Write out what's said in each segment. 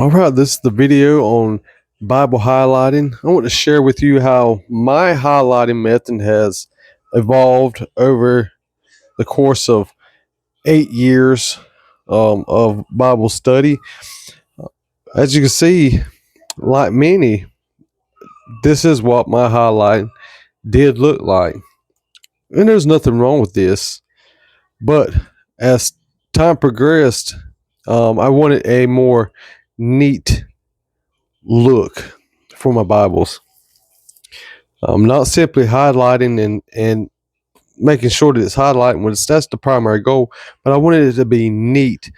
All right, this is the video on Bible highlighting. I want to share with you how my highlighting method has evolved over the course of 8 years of Bible study. As you can see, like many, this is what my highlight did look like. And there's nothing wrong with this. But as time progressed, I wanted a more neat look for my Bibles. Not simply highlighting and making sure that it's highlighting when that's the primary goal, but I wanted it to be neat,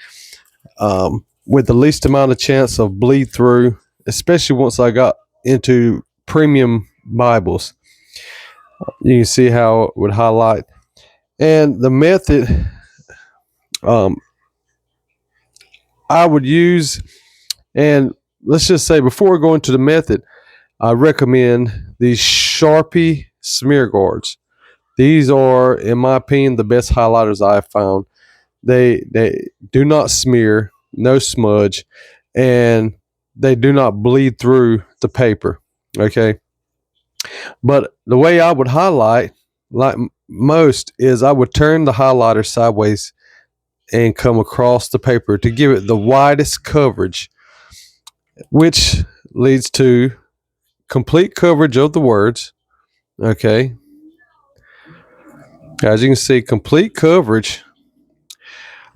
with the least amount of chance of bleed through, especially once I got into premium Bibles. You can see how it would highlight. And the method um, I would use, and let's just say before we go into the method, I recommend these Sharpie smear guards. These are, in my opinion, the best highlighters I have found. They do not smear, no smudge, and they do not bleed through the paper. Okay, but the way I would highlight, like most, is I would turn the highlighter sideways and come across the paper to give it the widest coverage, which leads to complete coverage of the words. Okay, as you can see, complete coverage.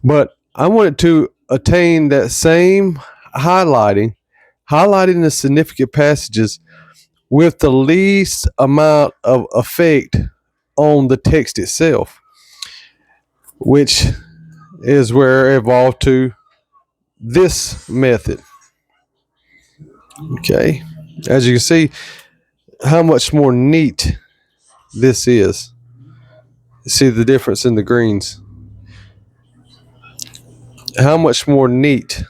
But I wanted to attain that same highlighting the significant passages with the least amount of effect on the text itself, which is where I evolved to this method. Okay, as you can see, how much more neat this is. See the difference in the greens. How much more neat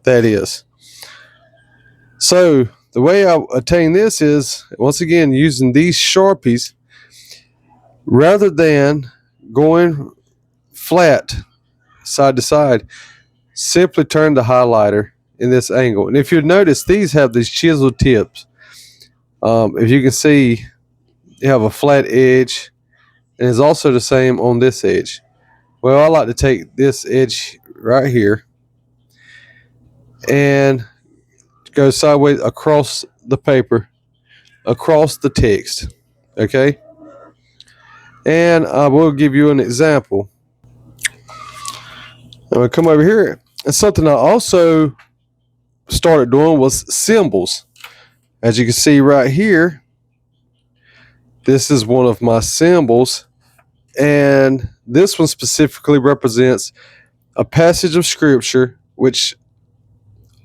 that is. So the way I attain this is, once again, using these Sharpies rather than going flat side to side. Simply turn the highlighter in this angle. And if you notice, these have these chisel tips. If you can see, you have a flat edge, and it's also the same on this edge. Well, I like to take this edge right here and go sideways across the paper, across the text. Okay? And I will give you an example. I'm going to come over here. And something I also started doing was symbols. As you can see right here, this is one of my symbols. And this one specifically represents a passage of scripture which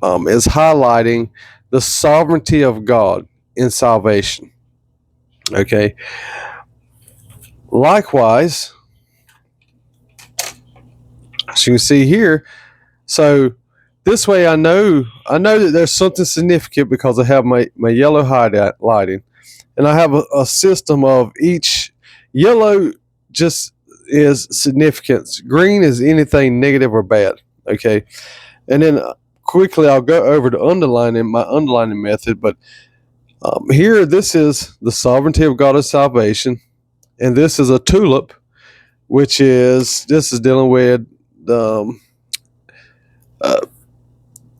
is highlighting the sovereignty of God in salvation. Okay. Likewise, as you can see here, so this way I know that there's something significant because I have my yellow highlighting, and I have a system of each. Yellow just is significance. Green is anything negative or bad. Okay, and then quickly I'll go over to my underlining method. But here, this is the sovereignty of God of salvation, and this is a tulip, which is dealing with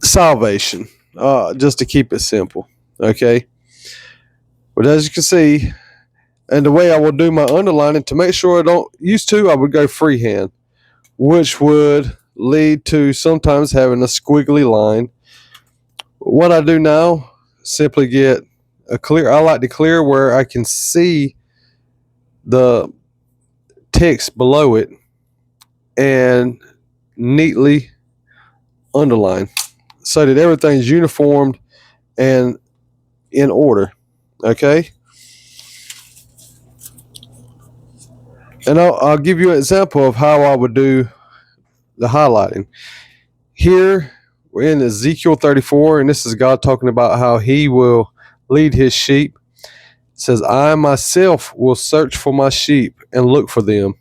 salvation. Just to keep it simple. Okay, but as you can see. And the way I will do my underlining, to make sure I don't I would go freehand, which would lead to sometimes having a squiggly line. What I do now, simply get I like to clear where I can see the text below it and neatly underline so that everything's uniformed and in order. Okay? And I'll give you an example of how I would do the highlighting. Here, we're in Ezekiel 34, and this is God talking about how he will lead his sheep. It says, I myself will search for my sheep and look for them.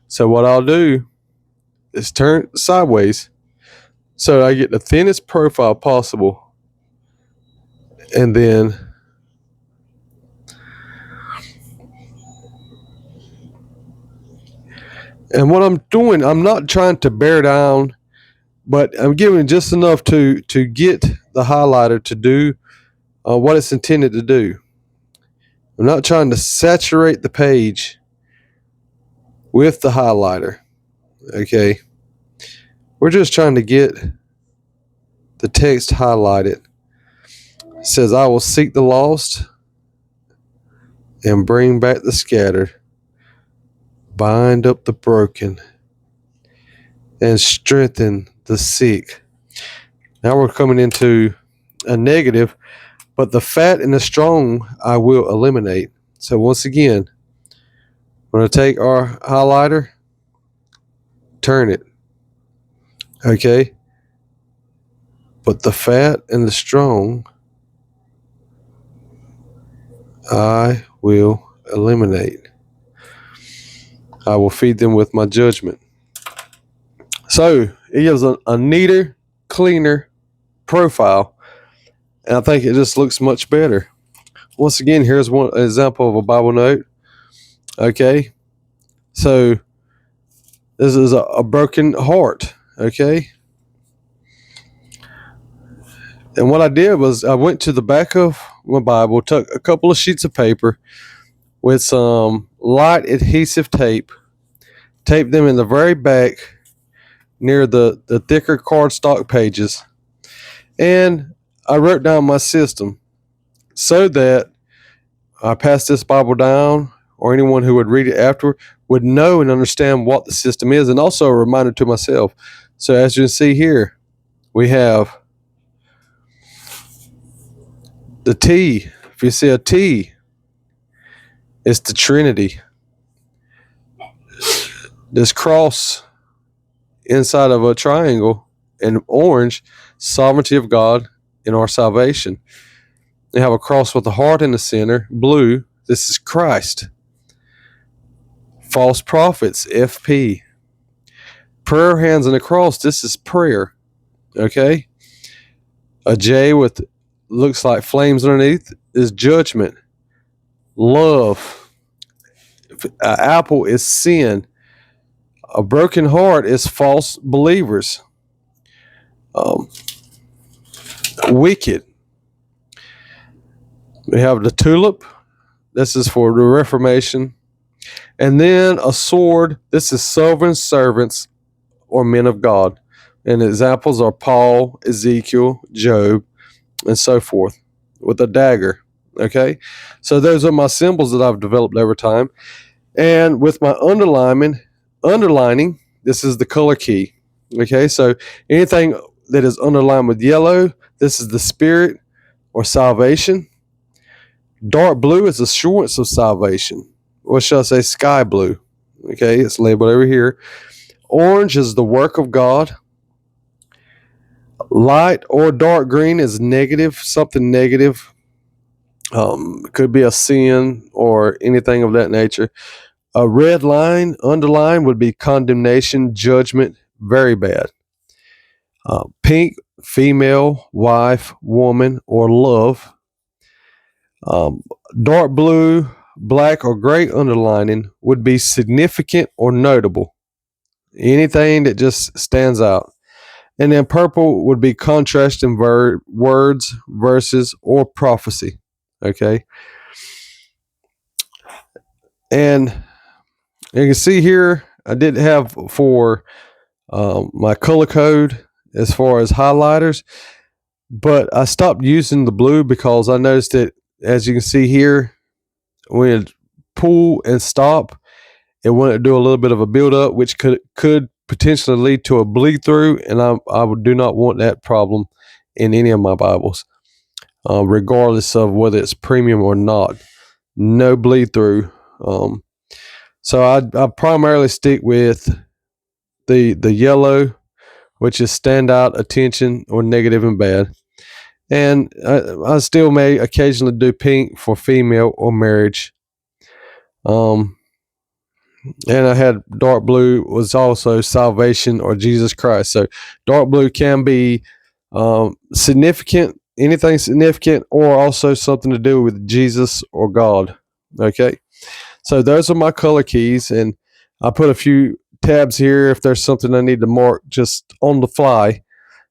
So what I'll do is turn sideways So I get the thinnest profile possible, and then what I'm doing, I'm not trying to bear down, but I'm giving just enough to get the highlighter to do what it's intended to do. I'm not trying to saturate the page with the highlighter. Okay, we're just trying to get the text highlighted. It says, "I will seek the lost and bring back the scattered, bind up the broken, and strengthen the sick." Now we're coming into a negative, but the fat and the strong I will eliminate. So once again, we're going to take our highlighter, turn it. Okay? But the fat and the strong I will eliminate. I will feed them with my judgment. So it gives a neater, cleaner profile, and I think it just looks much better. Once again, here's one example of a Bible note. Okay, so this is a broken heart. Okay, and what I did was I went to the back of my Bible, took a couple of sheets of paper with some light adhesive tape, taped them in the very back near the thicker cardstock pages, and I wrote down my system so that I pass this Bible down, or anyone who would read it after would know and understand what the system is, and also a reminder to myself. So as you can see here, we have the T. If you see a T, it's the Trinity. This cross inside of a triangle in orange, sovereignty of God in our salvation. You have a cross with a heart in the center, blue. This is Christ. False prophets, FP. Prayer hands on the cross, this is prayer. Okay? A J with looks like flames underneath is judgment. Love. An apple is sin. A broken heart is false believers. Wicked. We have the tulip. This is for the Reformation. And then a sword. This is sovereign servants or men of God. And examples are Paul, Ezekiel, Job, and so forth, with a dagger. Okay? So those are my symbols that I've developed over time. And with my underlining, this is the color key. Okay? So anything that is underlined with yellow, this is the spirit or salvation. Dark blue is assurance of salvation. What shall I say? Sky blue. Okay? It's labeled over here. Orange is the work of God. Light or dark green is negative, something negative. Could be a sin or anything of that nature. A red line, underline, would be condemnation, judgment, very bad. Pink, female, wife, woman, or love. Dark blue, black, or gray underlining would be significant or notable. Anything that just stands out. And then purple would be contrasting words, verses, or prophecy. Okay. And you can see here, I did have for my color code as far as highlighters, but I stopped using the blue because I noticed that, as you can see here, when it pull and stop, it wanted to do a little bit of a build up, which could potentially lead to a bleed through, and I do not want that problem in any of my Bibles, regardless of whether it's premium or not. No bleed through. So I primarily stick with the yellow, which is standout, attention, or negative and bad. And I still may occasionally do pink for female or marriage. and I had dark blue was also salvation or Jesus Christ. So dark blue can be significant, anything significant, or also something to do with Jesus or God. Okay, so those are my color keys, and I put a few tabs here if there's something I need to mark just on the fly,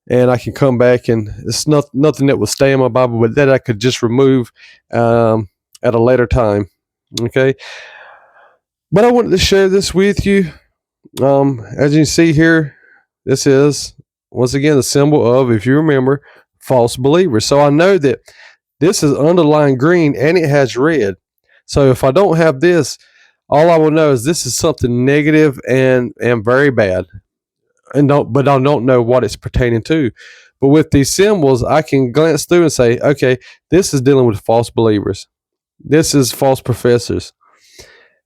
and I can come back and it's nothing that will stay in my Bible, but that I could just remove at a later time. Okay, but I wanted to share this with you. As you can see here, this is once again the symbol of, if you remember, false believers. So I know that this is underlined green and it has red. So if I don't have this, all I will know is this is something negative and very bad, but I don't know what it's pertaining to. But with these symbols, I can glance through and say, okay, this is dealing with false believers. This is false professors.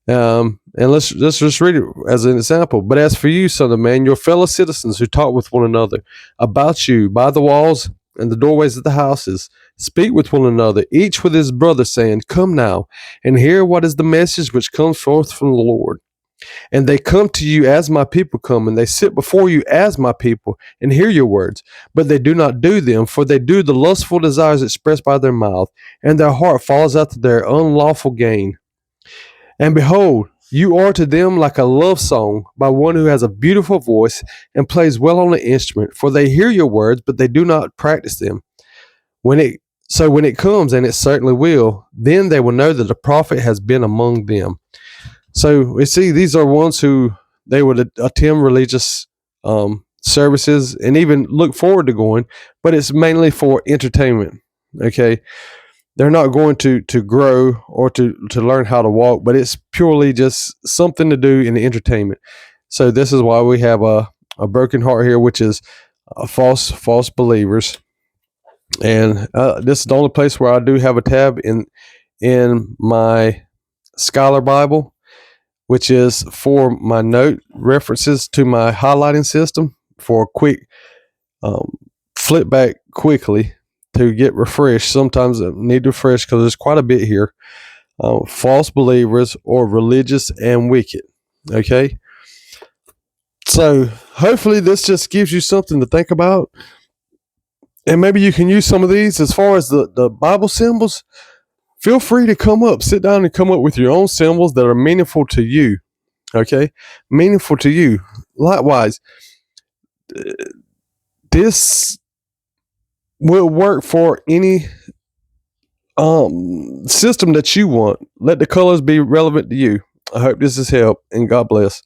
And let's just read it as an example. But as for you, son of man, your fellow citizens who talk with one another about you by the walls and the doorways of the houses, speak with one another, each with his brother, saying, come now, and hear what is the message which comes forth from the Lord. And they come to you as my people come, and they sit before you as my people, and hear your words. But they do not do them, for they do the lustful desires expressed by their mouth, and their heart falls after their unlawful gain. And behold, you are to them like a love song by one who has a beautiful voice and plays well on the instrument, for they hear your words, but they do not practice them. When it comes, and it certainly will, then they will know that the prophet has been among them. So we see these are ones who they would attend religious services and even look forward to going, but it's mainly for entertainment. Okay, they're not going to grow or to learn how to walk, but it's purely just something to do in the entertainment. So this is why we have a broken heart here, which is false believers. And this is the only place where I do have a tab in my Scholar Bible, which is for my note references to my highlighting system for a quick flip back quickly to get refreshed. Sometimes I need to refresh because there's quite a bit here. False believers or religious and wicked. Okay. So hopefully this just gives you something to think about. And maybe you can use some of these as far as the Bible symbols. Feel free to come up, sit down and come up with your own symbols that are meaningful to you. Okay. Meaningful to you. Likewise, this will work for any system that you want. Let the colors be relevant to you. I hope this has helped, and God bless.